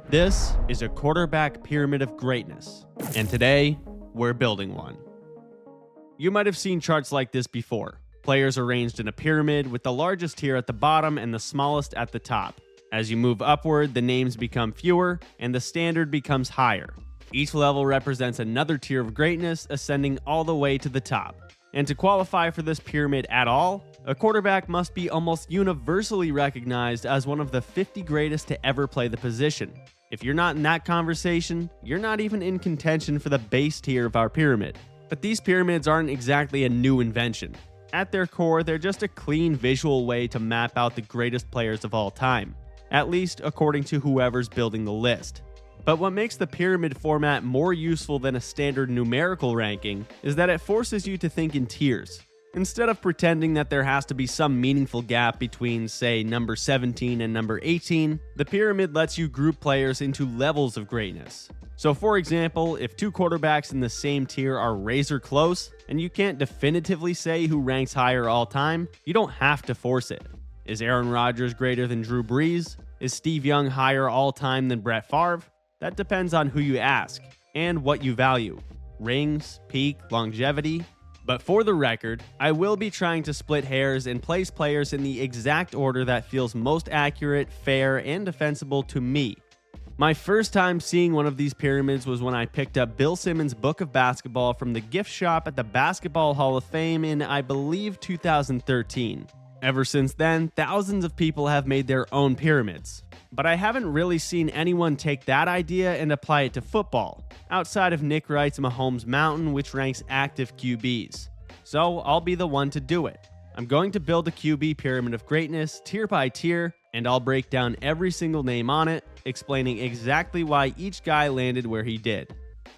This is a quarterback pyramid of greatness, and today, we're building one. You might have seen charts like this before. Players arranged in a pyramid with the largest tier at the bottom and the smallest at the top. As you move upward, the names become fewer, and the standard becomes higher. Each level represents another tier of greatness, ascending all the way to the top. And to qualify for this pyramid at all, a quarterback must be almost universally recognized as one of the 50 greatest to ever play the position. If you're not in that conversation, you're not even in contention for the base tier of our pyramid. But these pyramids aren't exactly a new invention. At their core, they're just a clean visual way to map out the greatest players of all time, at least according to whoever's building the list. But what makes the pyramid format more useful than a standard numerical ranking is that it forces you to think in tiers. Instead of pretending that there has to be some meaningful gap between, say, number 17 and number 18, the pyramid lets you group players into levels of greatness. So for example, if two quarterbacks in the same tier are razor close, and you can't definitively say who ranks higher all time, you don't have to force it. Is Aaron Rodgers greater than Drew Brees? Is Steve Young higher all time than Brett Favre? That depends on who you ask, and what you value. Rings, peak, longevity. But for the record, I will be trying to split hairs and place players in the exact order that feels most accurate, fair, and defensible to me. My first time seeing one of these pyramids was when I picked up Bill Simmons' book of basketball from the gift shop at the Basketball Hall of Fame in, I believe, 2013. Ever since then, thousands of people have made their own pyramids. But I haven't really seen anyone take that idea and apply it to football, outside of Nick Wright's Mahomes Mountain, which ranks active QBs. So I'll be the one to do it. I'm going to build a QB pyramid of greatness, tier by tier, and I'll break down every single name on it, explaining exactly why each guy landed where he did.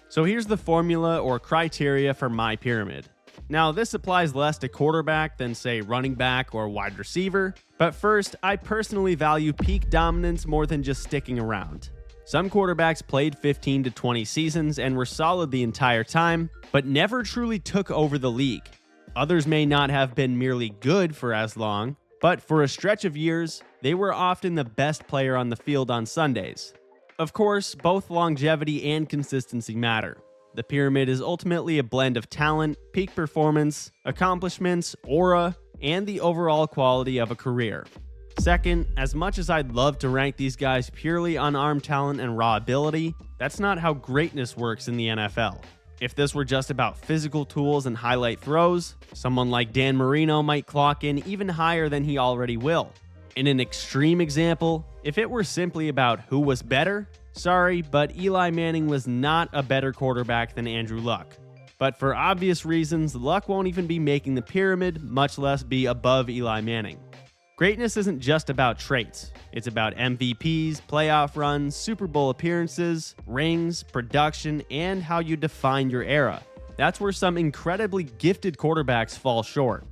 So here's the formula or criteria for my pyramid. Now, this applies less to quarterback than, say, running back or wide receiver, but first, I personally value peak dominance more than just sticking around. Some quarterbacks played 15 to 20 seasons and were solid the entire time, but never truly took over the league. Others may not have been merely good for as long, but for a stretch of years, they were often the best player on the field on Sundays. Of course, both longevity and consistency matter. The pyramid is ultimately a blend of talent, peak performance, accomplishments, aura, and the overall quality of a career. Second, as much as I'd love to rank these guys purely on arm talent and raw ability, that's not how greatness works in the NFL. If this were just about physical tools and highlight throws, someone like Dan Marino might clock in even higher than he already will. In an extreme example, if it were simply about who was better, sorry, but Eli Manning was not a better quarterback than Andrew Luck. But for obvious reasons, Luck won't even be making the pyramid, much less be above Eli Manning. Greatness isn't just about traits. It's about MVPs, playoff runs, Super Bowl appearances, rings, production, and how you define your era. That's where some incredibly gifted quarterbacks fall short.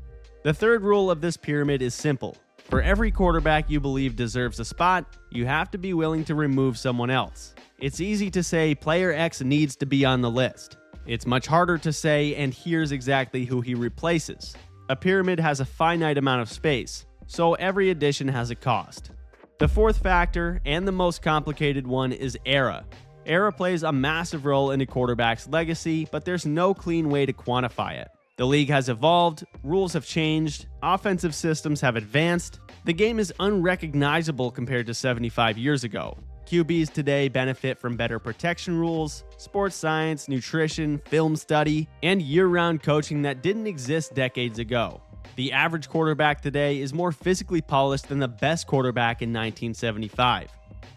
The third rule of this pyramid is simple. For every quarterback you believe deserves a spot, you have to be willing to remove someone else. It's easy to say player X needs to be on the list. It's much harder to say, and here's exactly who he replaces. A pyramid has a finite amount of space, so every addition has a cost. The fourth factor, and the most complicated one, is era. Era plays a massive role in a quarterback's legacy, but there's no clean way to quantify it. The league has evolved, rules have changed, offensive systems have advanced. The game is unrecognizable compared to 75 years ago. QBs today benefit from better protection rules, sports science, nutrition, film study, and year-round coaching that didn't exist decades ago. The average quarterback today is more physically polished than the best quarterback in 1975.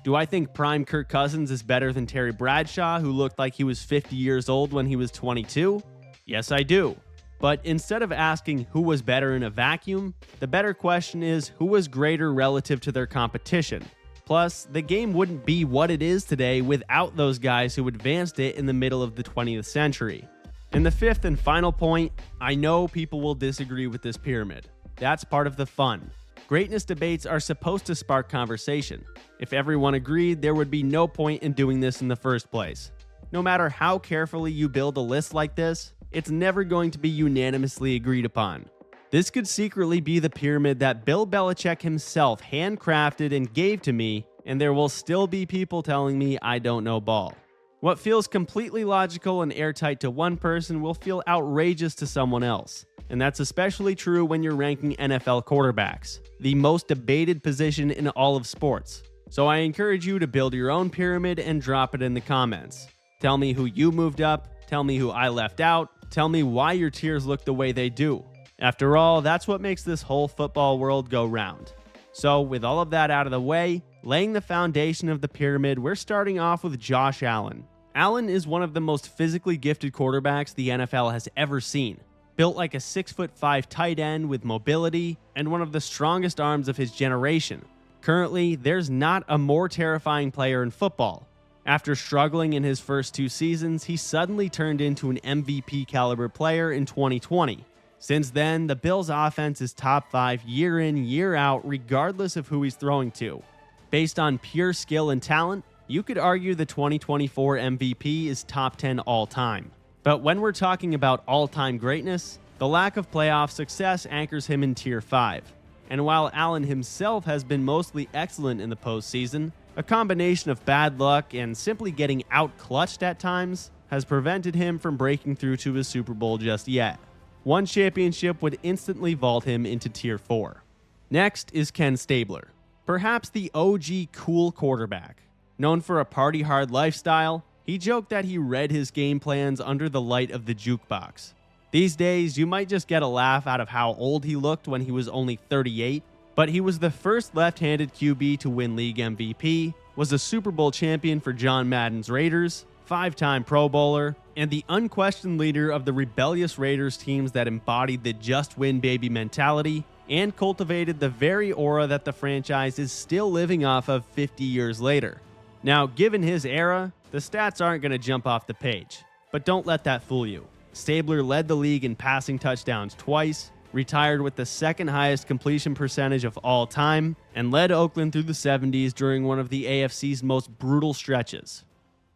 Do I think prime Kirk Cousins is better than Terry Bradshaw, who looked like he was 50 years old when he was 22? Yes, I do. But instead of asking who was better in a vacuum, the better question is who was greater relative to their competition. Plus, the game wouldn't be what it is today without those guys who advanced it in the middle of the 20th century. And the fifth and final point, I know people will disagree with this pyramid. That's part of the fun. Greatness debates are supposed to spark conversation. If everyone agreed, there would be no point in doing this in the first place. No matter how carefully you build a list like this, it's never going to be unanimously agreed upon. This could secretly be the pyramid that Bill Belichick himself handcrafted and gave to me and there will still be people telling me I don't know ball. What feels completely logical and airtight to one person will feel outrageous to someone else. And that's especially true when you're ranking NFL quarterbacks, the most debated position in all of sports. So I encourage you to build your own pyramid and drop it in the comments. Tell me who you moved up, tell me who I left out, tell me why your tiers look the way they do. After all, that's what makes this whole football world go round. So with all of that out of the way, laying the foundation of the pyramid, we're starting off with Josh Allen. Allen is one of the most physically gifted quarterbacks the NFL has ever seen. Built like a 6'5" tight end with mobility and one of the strongest arms of his generation. Currently, there's not a more terrifying player in football. After struggling in his first 2 seasons, he suddenly turned into an MVP caliber player in 2020. Since then, the Bills' offense is top 5 year in, year out, regardless of who he's throwing to. Based on pure skill and talent, you could argue the 2024 MVP is top 10 all time. But when we're talking about all-time greatness, the lack of playoff success anchors him in Tier 5. And while Allen himself has been mostly excellent in the postseason, a combination of bad luck and simply getting out-clutched at times has prevented him from breaking through to a Super Bowl just yet. One championship would instantly vault him into Tier 4. Next is Ken Stabler, perhaps the OG cool quarterback. Known for a party-hard lifestyle, he joked that he read his game plans under the light of the jukebox. These days, you might just get a laugh out of how old he looked when he was only 38, but he was the first left-handed QB to win league MVP, was a Super Bowl champion for John Madden's Raiders, 5-time Pro Bowler, and the unquestioned leader of the rebellious Raiders teams that embodied the just win baby mentality and cultivated the very aura that the franchise is still living off of 50 years later. Now, given his era, the stats aren't going to jump off the page, but don't let that fool you. Stabler led the league in passing touchdowns twice, retired with the second highest completion percentage of all time, and led Oakland through the 70s during one of the AFC's most brutal stretches.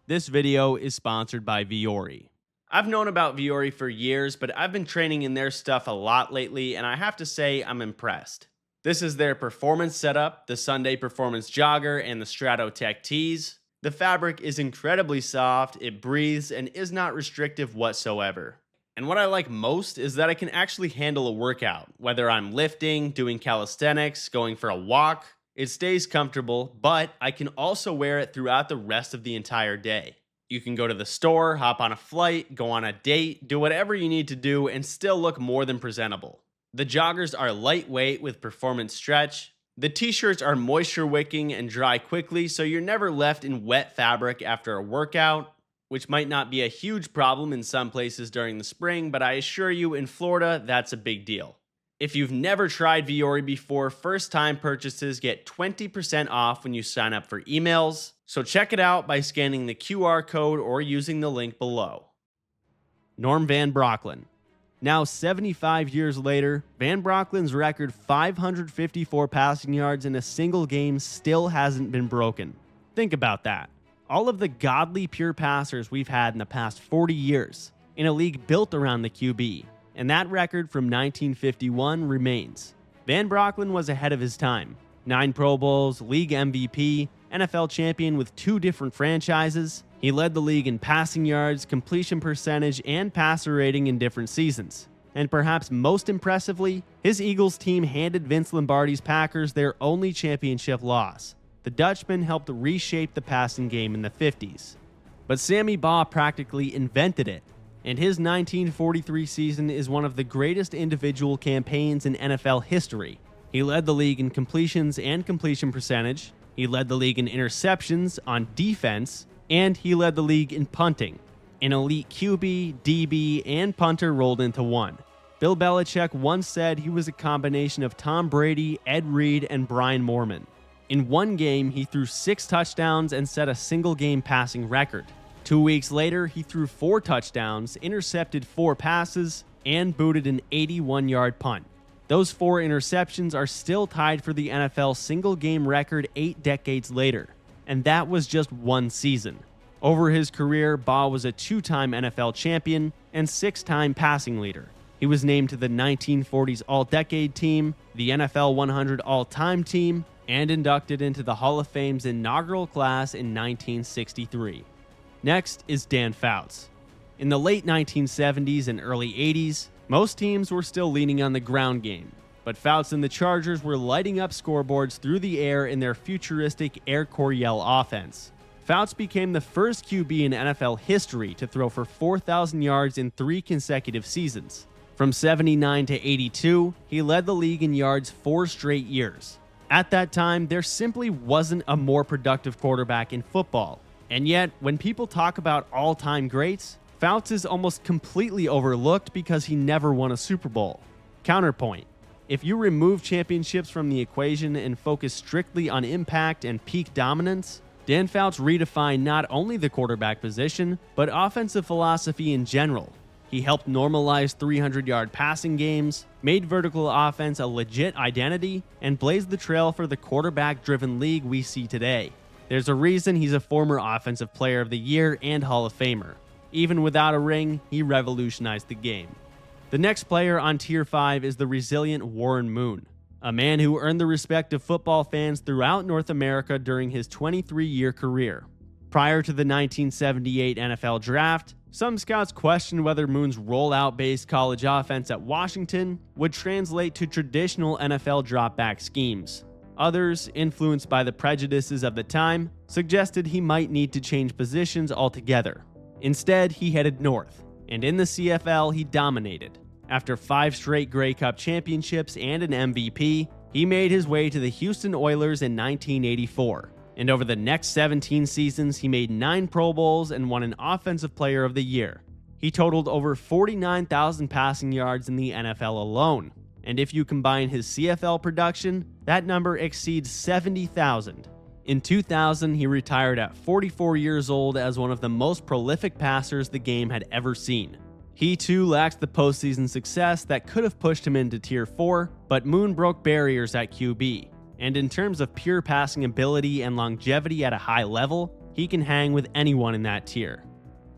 This video is sponsored by Viore. I've known about Viore for years, but I've been training in their stuff a lot lately, and I have to say I'm impressed. This is their performance setup, the Sunday Performance Jogger and the Strato Tech Tees. The fabric is incredibly soft, it breathes, and is not restrictive whatsoever. And what I like most is that I can actually handle a workout, whether I'm lifting, doing calisthenics, going for a walk. It stays comfortable, but I can also wear it throughout the rest of the entire day. You can go to the store, hop on a flight, go on a date, do whatever you need to do, and still look more than presentable. The joggers are lightweight with performance stretch. The t-shirts are moisture wicking and dry quickly, so you're never left in wet fabric after a workout, which might not be a huge problem in some places during the spring, but I assure you in Florida, that's a big deal. If you've never tried Viore before, first-time purchases get 20% off when you sign up for emails, so check it out by scanning the QR code or using the link below. Norm Van Brocklin. Now 75 years later, Van Brocklin's record 554 passing yards in a single game still hasn't been broken. Think about that. All of the godly pure passers we've had in the past 40 years, in a league built around the QB, and that record from 1951 remains. Van Brocklin was ahead of his time. 9 Pro Bowls, league MVP, NFL champion with 2 different franchises. He led the league in passing yards, completion percentage, and passer rating in different seasons. And perhaps most impressively, his Eagles team handed Vince Lombardi's Packers their only championship loss. The Dutchman helped reshape the passing game in the 50s. But Sammy Baugh practically invented it, and his 1943 season is one of the greatest individual campaigns in NFL history. He led the league in completions and completion percentage, he led the league in interceptions on defense, and he led the league in punting. An elite QB, DB, and punter rolled into one. Bill Belichick once said he was a combination of Tom Brady, Ed Reed, and Brian Moorman. In one game, he threw 6 touchdowns and set a single-game passing record. 2 weeks later, he threw 4 touchdowns, intercepted 4 passes, and booted an 81-yard punt. Those 4 interceptions are still tied for the NFL single-game record 8 decades later, and that was just one season. Over his career, Baugh was a 2-time NFL champion and 6-time passing leader. He was named to the 1940s All-Decade Team, the NFL 100 All-Time Team, and inducted into the Hall of Fame's inaugural class in 1963. Next is Dan Fouts. In the late 1970s and early 80s, most teams were still leaning on the ground game, but Fouts and the Chargers were lighting up scoreboards through the air in their futuristic Air Coryell offense. Fouts became the first QB in NFL history to throw for 4,000 yards in 3 consecutive seasons. From 79 to 82, he led the league in yards 4 straight years. At that time, there simply wasn't a more productive quarterback in football. And yet, when people talk about all-time greats, Fouts is almost completely overlooked because he never won a Super Bowl. Counterpoint: if you remove championships from the equation and focus strictly on impact and peak dominance, Dan Fouts redefined not only the quarterback position, but offensive philosophy in general. He helped normalize 300-yard passing games, made vertical offense a legit identity, and blazed the trail for the quarterback-driven league we see today. There's a reason he's a former Offensive Player of the Year and Hall of Famer. Even without a ring, he revolutionized the game. The next player on Tier 5 is the resilient Warren Moon, a man who earned the respect of football fans throughout North America during his 23-year career. Prior to the 1978 NFL Draft, some scouts questioned whether Moon's rollout-based college offense at Washington would translate to traditional NFL drop-back schemes. Others, influenced by the prejudices of the time, suggested he might need to change positions altogether. Instead, he headed north, and in the CFL, he dominated. After 5 straight Grey Cup championships and an MVP, he made his way to the Houston Oilers in 1984. And over the next 17 seasons, he made 9 Pro Bowls and won an Offensive Player of the Year. He totaled over 49,000 passing yards in the NFL alone. And if you combine his CFL production, that number exceeds 70,000. In 2000, he retired at 44 years old as one of the most prolific passers the game had ever seen. He too lacks the postseason success that could have pushed him into Tier 4, but Moon broke barriers at QB. And in terms of pure passing ability and longevity at a high level, he can hang with anyone in that tier.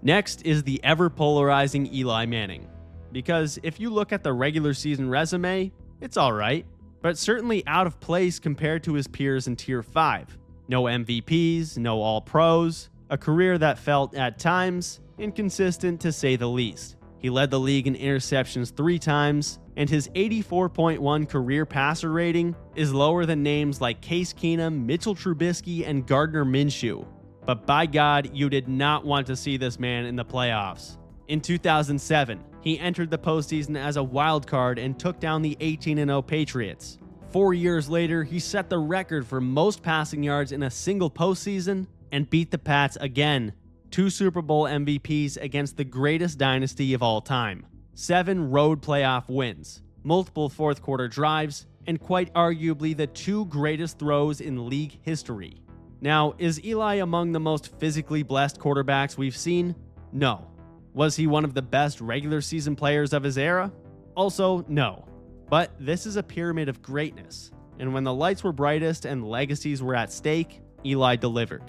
Next is the ever-polarizing Eli Manning. Because if you look at the regular season resume, it's alright, but certainly out of place compared to his peers in Tier 5. No MVPs, no All-Pros, a career that felt, at times, inconsistent to say the least. He led the league in interceptions 3 times, and his 84.1 career passer rating is lower than names like Case Keenum, Mitchell Trubisky, and Gardner Minshew. But by God, you did not want to see this man in the playoffs. In 2007, he entered the postseason as a wild card and took down the 18-0 Patriots. 4 years later, he set the record for most passing yards in a single postseason and beat the Pats again. 2 Super Bowl MVPs against the greatest dynasty of all time. 7 road playoff wins, multiple fourth-quarter drives, and quite arguably the 2 greatest throws in league history. Now, is Eli among the most physically blessed quarterbacks we've seen? No. Was he one of the best regular season players of his era? Also, no. But this is a pyramid of greatness, and when the lights were brightest and legacies were at stake, Eli delivered.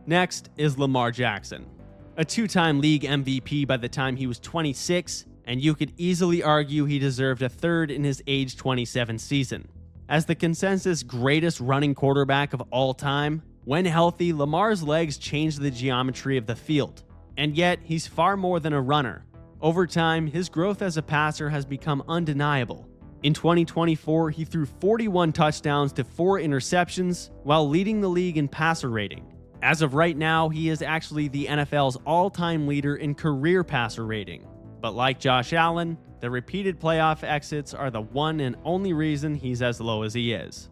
Next is Lamar Jackson, a 2-time league MVP by the time he was 26, and you could easily argue he deserved a 3rd in his age 27 season. As the consensus greatest running quarterback of all time, when healthy, Lamar's legs changed the geometry of the field. And yet, he's far more than a runner. Over time, his growth as a passer has become undeniable. In 2024, he threw 41 touchdowns to 4 interceptions while leading the league in passer rating. As of right now, he is actually the NFL's all-time leader in career passer rating. But like Josh Allen, the repeated playoff exits are the one and only reason he's as low as he is.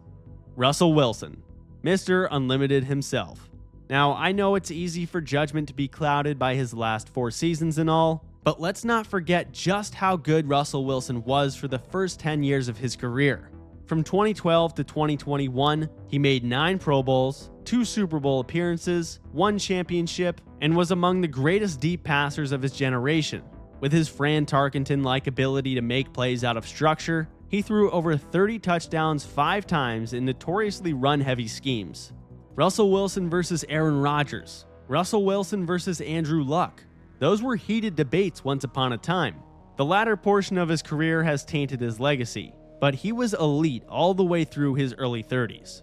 Russell Wilson, Mr. Unlimited himself. Now, I know it's easy for judgment to be clouded by his last 4 seasons and all, but let's not forget just how good Russell Wilson was for the first 10 years of his career. From 2012 to 2021, he made 9 Pro Bowls, 2 Super Bowl appearances, 1 championship, and was among the greatest deep passers of his generation. With his Fran Tarkenton-like ability to make plays out of structure, he threw over 30 touchdowns 5 times in notoriously run-heavy schemes. Russell Wilson versus Aaron Rodgers. Russell Wilson versus Andrew Luck. Those were heated debates once upon a time. The latter portion of his career has tainted his legacy, but he was elite all the way through his early 30s.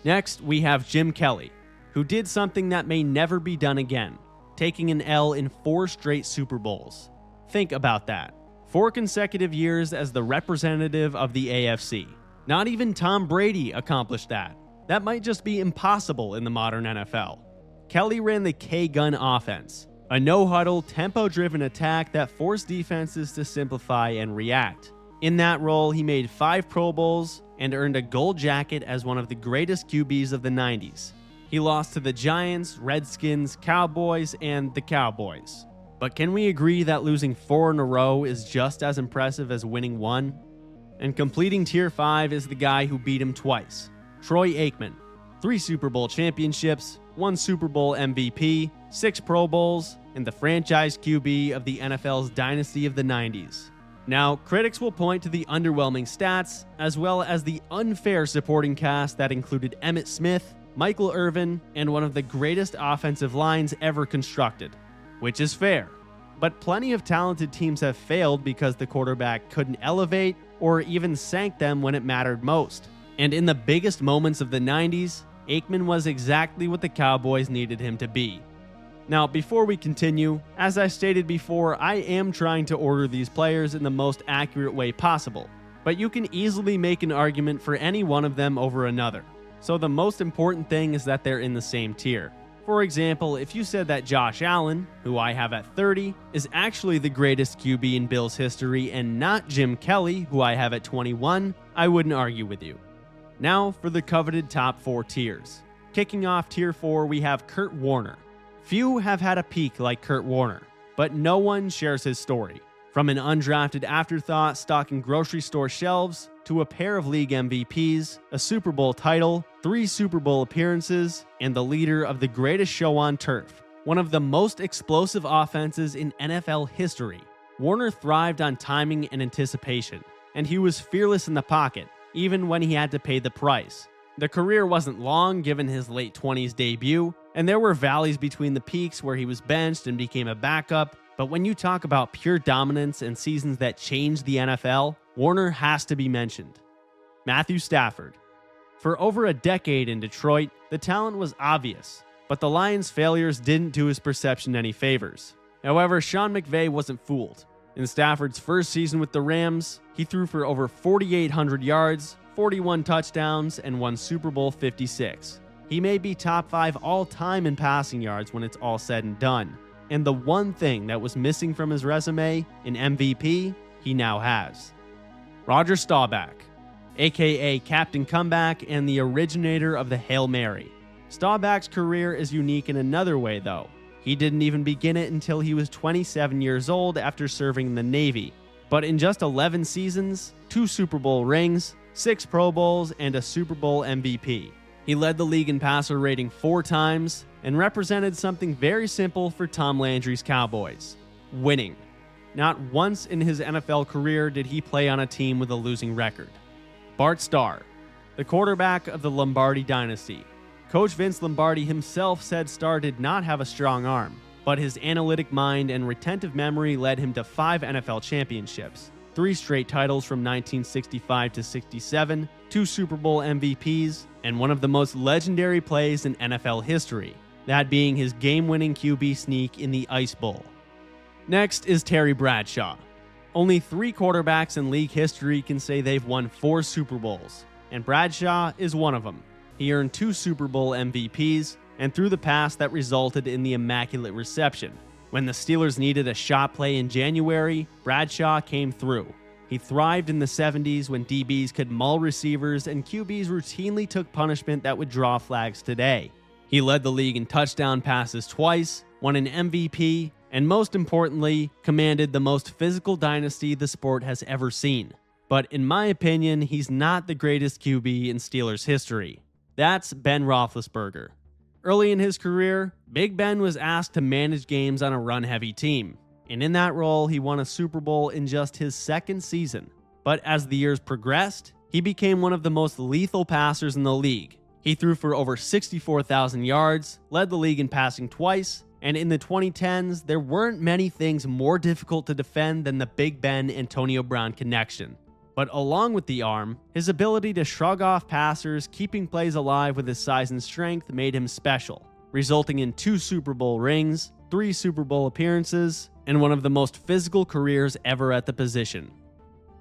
Next, we have Jim Kelly, who did something that may never be done again, taking an L in 4 straight Super Bowls. Think about that. 4 consecutive years as the representative of the AFC. Not even Tom Brady accomplished that. That might just be impossible in the modern NFL. Kelly ran the K-gun offense, a no-huddle, tempo-driven attack that forced defenses to simplify and react. In that role, he made 5 Pro Bowls and earned a gold jacket as one of the greatest QBs of the 90s. He lost to the Giants, Redskins, Cowboys, and the Cowboys. But can we agree that losing 4 in a row is just as impressive as winning 1? And completing Tier 5 is the guy who beat him twice, Troy Aikman. 3 Super Bowl championships, 1 Super Bowl MVP, 6 Pro Bowls, and the franchise QB of the NFL's dynasty of the 90s. Now, critics will point to the underwhelming stats, as well as the unfair supporting cast that included Emmitt Smith, Michael Irvin, and one of the greatest offensive lines ever constructed. Which is fair. But plenty of talented teams have failed because the quarterback couldn't elevate or even sank them when it mattered most. And in the biggest moments of the 90s, Aikman was exactly what the Cowboys needed him to be. Now, before we continue, as I stated before, I am trying to order these players in the most accurate way possible, but you can easily make an argument for any one of them over another. So the most important thing is that they're in the same tier. For example, if you said that Josh Allen, who I have at 30, is actually the greatest QB in Bills history and not Jim Kelly, who I have at 21, I wouldn't argue with you. Now for the coveted top 4 tiers. Kicking off Tier 4, we have Kurt Warner. Few have had a peak like Kurt Warner, but no one shares his story. From an undrafted afterthought stocking grocery store shelves, to a pair of league MVPs, a Super Bowl title, 3 Super Bowl appearances, and the leader of the greatest show on turf, one of the most explosive offenses in NFL history. Warner thrived on timing and anticipation, and he was fearless in the pocket, even when he had to pay the price. The career wasn't long given his late 20s debut, and there were valleys between the peaks where he was benched and became a backup, but when you talk about pure dominance and seasons that changed the NFL, Warner has to be mentioned. Matthew Stafford. For over a decade in Detroit, the talent was obvious, but the Lions' failures didn't do his perception any favors. However, Sean McVay wasn't fooled. In Stafford's first season with the Rams, he threw for over 4,800 yards, 41 touchdowns, and won Super Bowl 56. He may be top 5 all-time in passing yards when it's all said and done. And the one thing that was missing from his resume, an MVP, he now has. Roger Staubach, aka Captain Comeback and the originator of the Hail Mary. Staubach's career is unique in another way though. He didn't even begin it until he was 27 years old after serving in the Navy. But in just 11 seasons, 2 Super Bowl rings, 6 Pro Bowls, and a Super Bowl MVP. He led the league in passer rating 4 times and represented something very simple for Tom Landry's Cowboys: winning. Not once in his NFL career did he play on a team with a losing record. Bart Starr, the quarterback of the Lombardi dynasty. Coach Vince Lombardi himself said Starr did not have a strong arm, but his analytic mind and retentive memory led him to 5 NFL championships, 3 straight titles from 1965 to 67, 2 Super Bowl MVPs, and one of the most legendary plays in NFL history, that being his game-winning QB sneak in the Ice Bowl. Next is Terry Bradshaw. Only 3 quarterbacks in league history can say they've won 4 Super Bowls, and Bradshaw is one of them. He earned 2 Super Bowl MVPs, and threw the pass that resulted in the Immaculate Reception. When the Steelers needed a shot play in January, Bradshaw came through. He thrived in the 70s when DBs could mull receivers and QBs routinely took punishment that would draw flags today. He led the league in touchdown passes twice, won an MVP, and most importantly, commanded the most physical dynasty the sport has ever seen. But in my opinion, he's not the greatest QB in Steelers history. That's Ben Roethlisberger. Early in his career, Big Ben was asked to manage games on a run-heavy team, and in that role, he won a Super Bowl in just his 2nd season. But as the years progressed, he became one of the most lethal passers in the league. He threw for over 64,000 yards, led the league in passing twice, and in the 2010s, there weren't many things more difficult to defend than the Big Ben-Antonio Brown connection. But along with the arm, his ability to shrug off passers, keeping plays alive with his size and strength made him special, resulting in 2 Super Bowl rings, 3 Super Bowl appearances, and one of the most physical careers ever at the position.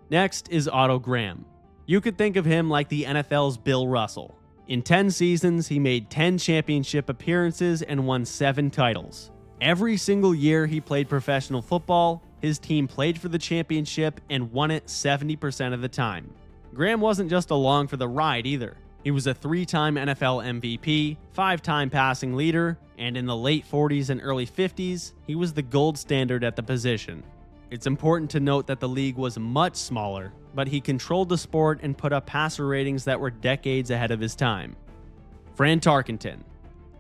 Next is Otto Graham. You could think of him like the NFL's Bill Russell. In 10 seasons, he made 10 championship appearances and won 7 titles. Every single year he played professional football, his team played for the championship and won it 70% of the time. Graham wasn't just along for the ride either. He was a 3-time NFL MVP, 5-time passing leader, and in the late 40s and early 50s, he was the gold standard at the position. It's important to note that the league was much smaller, but he controlled the sport and put up passer ratings that were decades ahead of his time. Fran Tarkenton.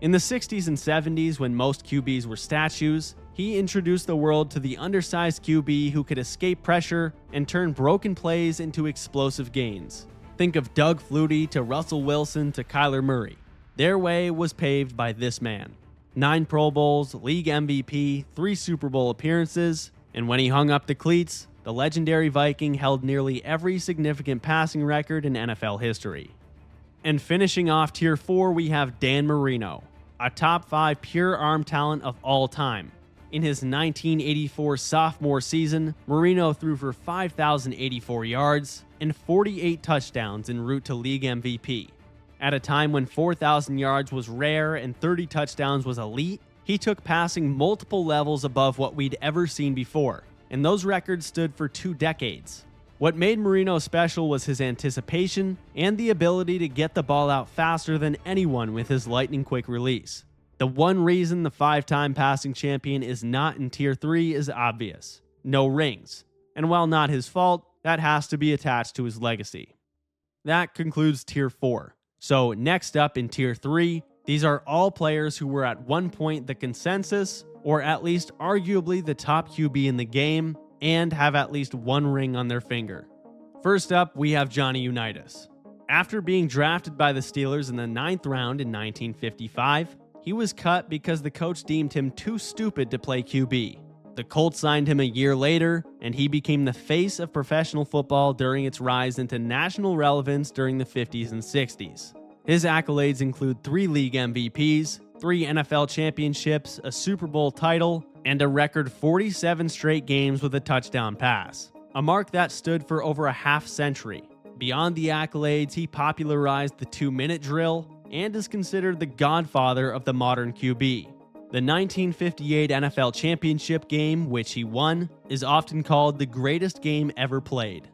In the 60s and 70s, when most QBs were statues, he introduced the world to the undersized QB who could escape pressure and turn broken plays into explosive gains. Think of Doug Flutie to Russell Wilson to Kyler Murray. Their way was paved by this man. 9 Pro Bowls, league MVP, 3 Super Bowl appearances, and when he hung up the cleats, the legendary Viking held nearly every significant passing record in NFL history. And finishing off Tier 4, we have Dan Marino, a top 5 pure arm talent of all time. In his 1984 sophomore season, Marino threw for 5,084 yards and 48 touchdowns en route to league MVP. At a time when 4,000 yards was rare and 30 touchdowns was elite, he took passing multiple levels above what we'd ever seen before, and those records stood for 2 decades. What made Marino special was his anticipation and the ability to get the ball out faster than anyone with his lightning-quick release. The one reason the 5-time passing champion is not in Tier 3 is obvious: no rings. And while not his fault, that has to be attached to his legacy. That concludes Tier 4. So next up in Tier 3, these are all players who were at one point the consensus, or at least arguably the top QB in the game, and have at least 1 ring on their finger. First up, we have Johnny Unitas. After being drafted by the Steelers in the 9th round in 1955, he was cut because the coach deemed him too stupid to play QB. The Colts signed him a year later, and he became the face of professional football during its rise into national relevance during the 50s and 60s. His accolades include 3 league MVPs, 3 NFL championships, a Super Bowl title, and a record 47 straight games with a touchdown pass, a mark that stood for over a half-century. Beyond the accolades, he popularized the 2-minute drill and is considered the godfather of the modern QB. The 1958 NFL Championship game, which he won, is often called the greatest game ever played.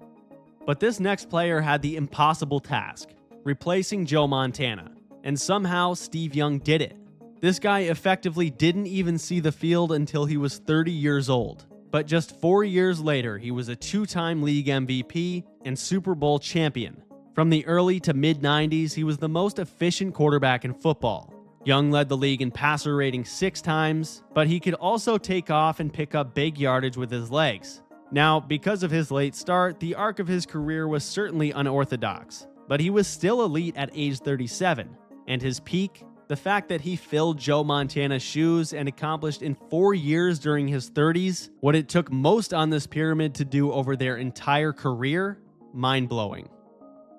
But this next player had the impossible task: replacing Joe Montana, and somehow Steve Young did it. This guy effectively didn't even see the field until he was 30 years old. But just 4 years later, he was a 2-time league MVP and Super Bowl champion. From the early to mid-90s, he was the most efficient quarterback in football. Young led the league in passer rating 6 times, but he could also take off and pick up big yardage with his legs. Now, because of his late start, the arc of his career was certainly unorthodox, but he was still elite at age 37, and his peak, the fact that he filled Joe Montana's shoes and accomplished in 4 years during his 30s what it took most on this pyramid to do over their entire career, mind-blowing.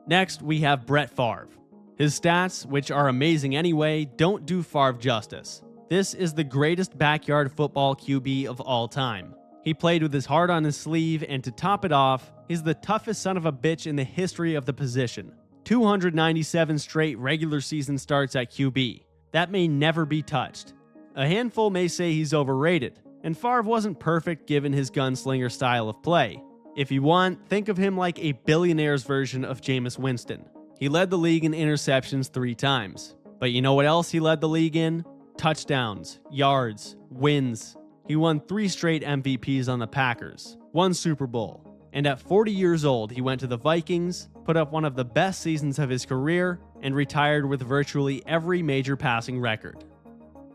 Next, we have Brett Favre. His stats, which are amazing anyway, don't do Favre justice. This is the greatest backyard football QB of all time. He played with his heart on his sleeve, and to top it off, he's the toughest son of a bitch in the history of the position. 297 straight regular season starts at QB. That may never be touched. A handful may say he's overrated, and Favre wasn't perfect given his gunslinger style of play. If you want, think of him like a billionaire's version of Jameis Winston. He led the league in interceptions 3 times. But you know what else he led the league in? Touchdowns, yards, wins. He won 3 straight MVPs on the Packers, 1 Super Bowl, and at 40 years old, he went to the Vikings, put up one of the best seasons of his career, and retired with virtually every major passing record.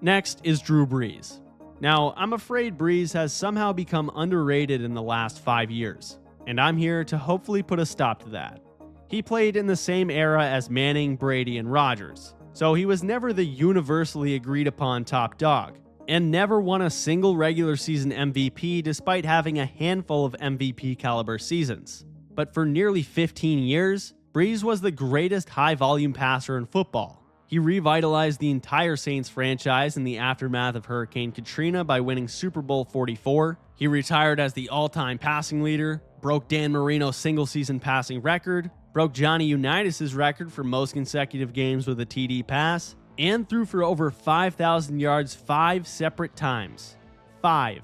Next is Drew Brees. Now, I'm afraid Brees has somehow become underrated in the last 5 years, and I'm here to hopefully put a stop to that. He played in the same era as Manning, Brady, and Rodgers, so he was never the universally agreed upon top dog, and never won a single regular season MVP despite having a handful of MVP caliber seasons. but for nearly 15 years, Brees was the greatest high-volume passer in football. He revitalized the entire Saints franchise in the aftermath of Hurricane Katrina by winning Super Bowl 44. He retired as the all-time passing leader, broke Dan Marino's single-season passing record, broke Johnny Unitas' record for most consecutive games with a TD pass, and threw for over 5,000 yards 5 separate times. 5.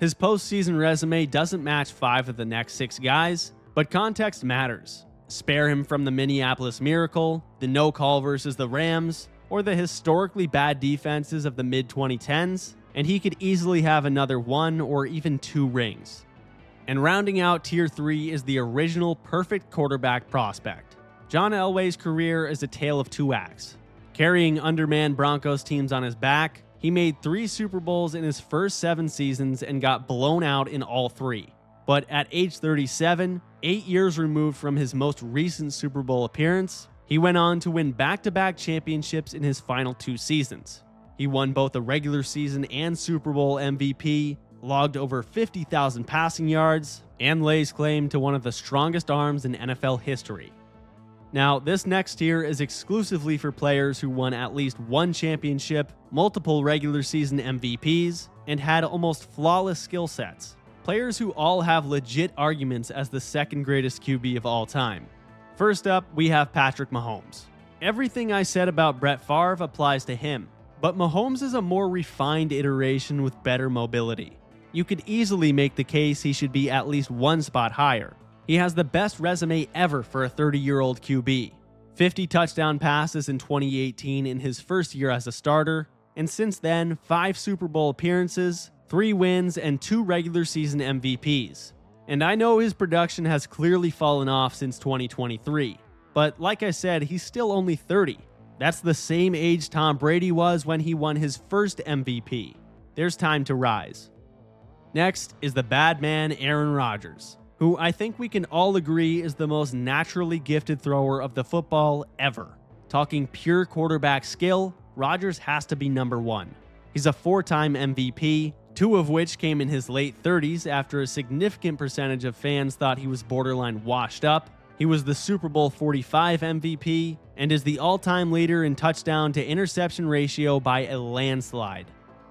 His postseason resume doesn't match 5 of the next 6 guys, but context matters. Spare him from the Minneapolis Miracle, the no call versus the Rams, or the historically bad defenses of the mid-2010s, and he could easily have another 1 or even 2 rings. And rounding out Tier 3 is the original perfect quarterback prospect. John Elway's career is a tale of 2 acts. Carrying undermanned Broncos teams on his back, he made 3 Super Bowls in his first 7 seasons and got blown out in all 3. But at age 37, 8 years removed from his most recent Super Bowl appearance, he went on to win back-to-back championships in his final 2 seasons. He won both a regular season and Super Bowl MVP, logged over 50,000 passing yards, and lays claim to one of the strongest arms in NFL history. Now, this next tier is exclusively for players who won at least 1 championship, multiple regular season MVPs, and had almost flawless skill sets. Players who all have legit arguments as the second greatest QB of all time. First up, we have Patrick Mahomes. Everything I said about Brett Favre applies to him, but Mahomes is a more refined iteration with better mobility. You could easily make the case he should be at least 1 spot higher. He has the best resume ever for a 30-year-old QB. 50 touchdown passes in 2018 in his first year as a starter, and since then, 5 Super Bowl appearances, 3 wins, and 2 regular season MVPs. And I know his production has clearly fallen off since 2023, but like I said, he's still only 30. That's the same age Tom Brady was when he won his first MVP. There's time to rise. Next is the bad man Aaron Rodgers, who I think we can all agree is the most naturally gifted thrower of the football ever. Talking pure quarterback skill, Rodgers has to be number 1. He's a 4-time MVP, 2 of which came in his late 30s after a significant percentage of fans thought he was borderline washed up. He was the Super Bowl 45 MVP and is the all-time leader in touchdown to interception ratio by a landslide.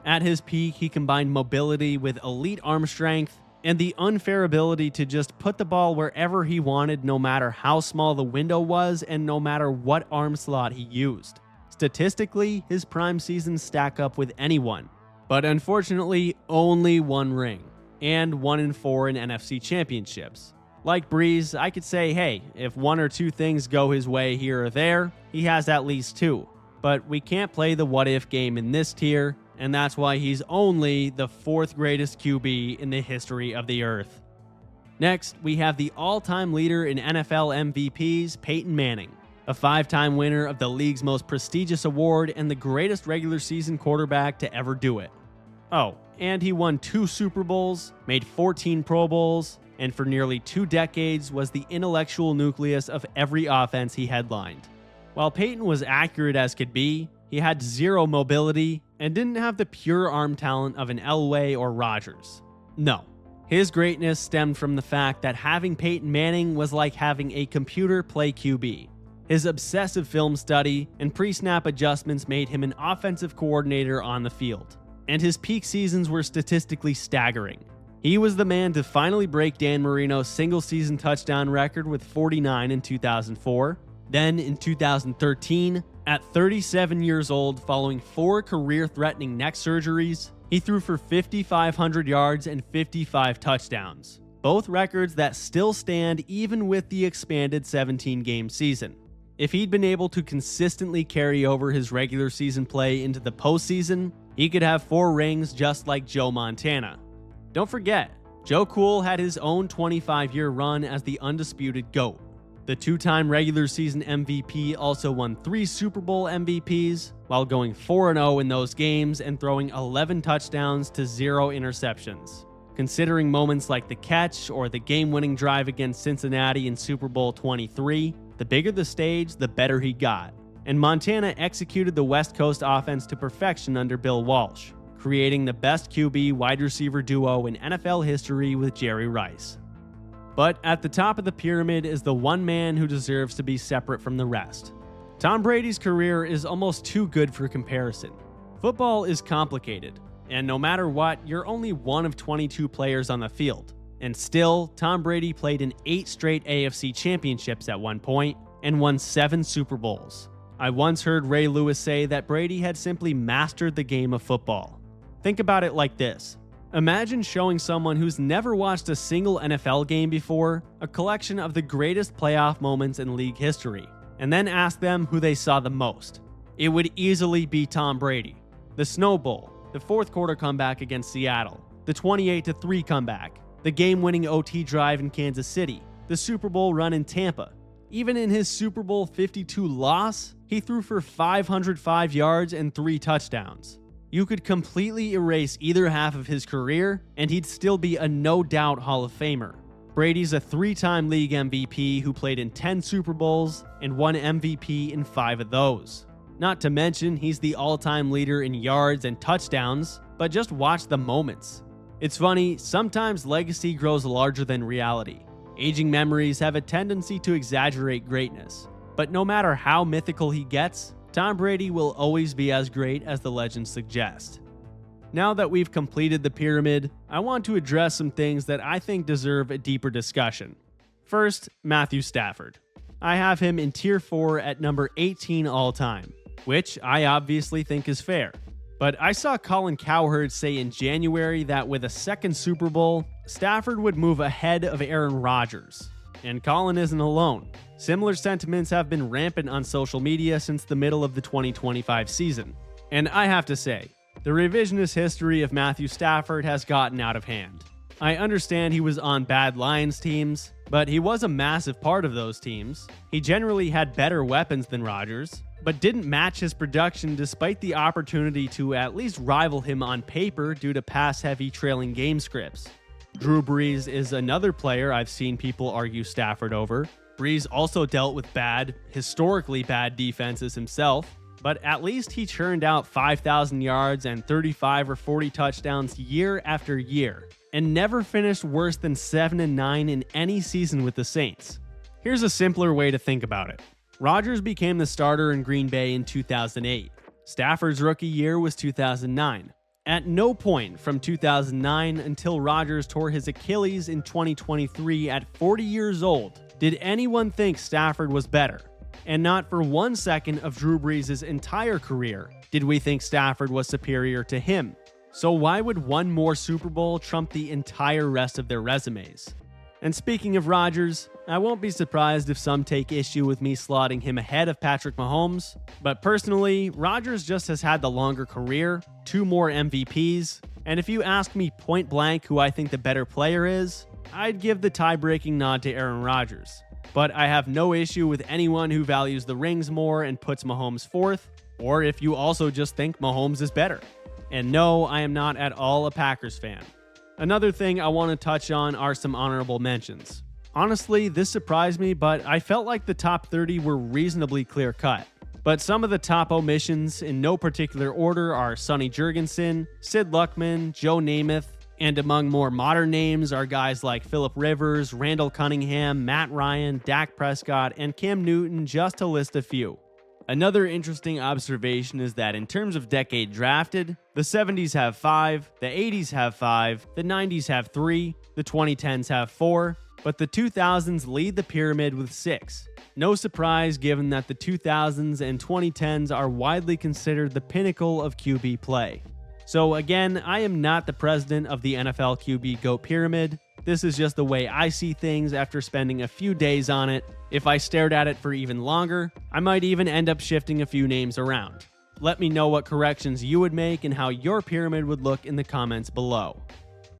At his peak, he combined mobility with elite arm strength and the unfair ability to just put the ball wherever he wanted, no matter how small the window was and no matter what arm slot he used. Statistically, his prime seasons stack up with anyone, but unfortunately, only 1 ring, and 1 in 4 in NFC championships. Like Brees, I could say, hey, if 1 or 2 things go his way here or there, he has at least 2. But we can't play the what-if game in this tier, and that's why he's only the 4th greatest QB in the history of the earth. Next, we have the all-time leader in NFL MVPs, Peyton Manning, a 5-time winner of the league's most prestigious award and the greatest regular season quarterback to ever do it. Oh, and he won 2 Super Bowls, made 14 Pro Bowls, and for nearly 2 decades was the intellectual nucleus of every offense he headlined. While Peyton was accurate as could be, he had 0 mobility and didn't have the pure arm talent of an Elway or Rodgers. No, his greatness stemmed from the fact that having Peyton Manning was like having a computer play QB. His obsessive film study and pre-snap adjustments made him an offensive coordinator on the field, and his peak seasons were statistically staggering. He was the man to finally break Dan Marino's single-season touchdown record with 49 in 2004. Then, in 2013, at 37 years old, following 4 career-threatening neck surgeries, he threw for 5,500 yards and 55 touchdowns, both records that still stand even with the expanded 17-game season. If he'd been able to consistently carry over his regular season play into the postseason, he could have 4 rings just like Joe Montana. Don't forget, Joe Cool had his own 25-year run as the undisputed GOAT. The 2-time regular season MVP also won 3 Super Bowl MVPs while going 4-0 in those games and throwing 11 touchdowns to 0 interceptions. Considering moments like the catch or the game-winning drive against Cincinnati in Super Bowl 23, the bigger the stage, the better he got. And Montana executed the West Coast offense to perfection under Bill Walsh, creating the best QB wide receiver duo in NFL history with Jerry Rice. But at the top of the pyramid is the one man who deserves to be separate from the rest. Tom Brady's career is almost too good for comparison. Football is complicated, and no matter what, you're only one of 22 players on the field. And still, Tom Brady played in 8 straight AFC championships at one point and won 7 Super Bowls. I once heard Ray Lewis say that Brady had simply mastered the game of football. Think about it like this. Imagine showing someone who's never watched a single NFL game before a collection of the greatest playoff moments in league history, and then ask them who they saw the most. It would easily be Tom Brady. The Snow Bowl, the fourth quarter comeback against Seattle, the 28-3 comeback, the game-winning OT drive in Kansas City, the Super Bowl run in Tampa. Even in his Super Bowl 52 loss, he threw for 505 yards and 3 touchdowns. You could completely erase either half of his career, and he'd still be a no-doubt Hall of Famer. Brady's a 3-time league MVP who played in 10 Super Bowls and won MVP in 5 of those. Not to mention, he's the all-time leader in yards and touchdowns, but just watch the moments. It's funny, sometimes legacy grows larger than reality. Aging memories have a tendency to exaggerate greatness, but no matter how mythical he gets, Tom Brady will always be as great as the legends suggest. Now that we've completed the pyramid, I want to address some things that I think deserve a deeper discussion. First, Matthew Stafford. I have him in Tier 4 at number 18 all time, which I obviously think is fair. But I saw Colin Cowherd say in January that with a second Super Bowl, Stafford would move ahead of Aaron Rodgers. And Colin isn't alone. Similar sentiments have been rampant on social media since the middle of the 2025 season. And I have to say, the revisionist history of Matthew Stafford has gotten out of hand. I understand he was on bad Lions teams, but he was a massive part of those teams. He generally had better weapons than Rodgers, but didn't match his production despite the opportunity to at least rival him on paper due to pass-heavy trailing game scripts. Drew Brees is another player I've seen people argue Stafford over. Brees also dealt with historically bad defenses himself, but at least he churned out 5,000 yards and 35 or 40 touchdowns year after year, and never finished worse than 7-9 in any season with the Saints. Here's a simpler way to think about it. Rodgers became the starter in Green Bay in 2008. Stafford's rookie year was 2009. At no point from 2009 until Rodgers tore his Achilles in 2023 at 40 years old did anyone think Stafford was better. And not for 1 second of Drew Brees' entire career did we think Stafford was superior to him. So why would one more Super Bowl trump the entire rest of their resumes? And speaking of Rodgers, I won't be surprised if some take issue with me slotting him ahead of Patrick Mahomes, but personally, Rodgers just has had the longer career, 2 more MVPs, and if you ask me point blank who I think the better player is, I'd give the tie-breaking nod to Aaron Rodgers. But I have no issue with anyone who values the rings more and puts Mahomes fourth, or if you also just think Mahomes is better. And no, I am not at all a Packers fan. Another thing I want to touch on are some honorable mentions. Honestly, this surprised me, but I felt like the top 30 were reasonably clear-cut. But some of the top omissions, in no particular order, are Sonny Jurgensen, Sid Luckman, Joe Namath, and among more modern names are guys like Phillip Rivers, Randall Cunningham, Matt Ryan, Dak Prescott, and Cam Newton, just to list a few. Another interesting observation is that in terms of decade drafted, the 70s have 5, the 80s have 5, the 90s have 3, the 2010s have 4, but the 2000s lead the pyramid with 6. No surprise given that the 2000s and 2010s are widely considered the pinnacle of QB play. So again, I am not the president of the NFL QB GOAT pyramid. This is just the way I see things after spending a few days on it. If I stared at it for even longer, I might even end up shifting a few names around. Let me know what corrections you would make and how your pyramid would look in the comments below.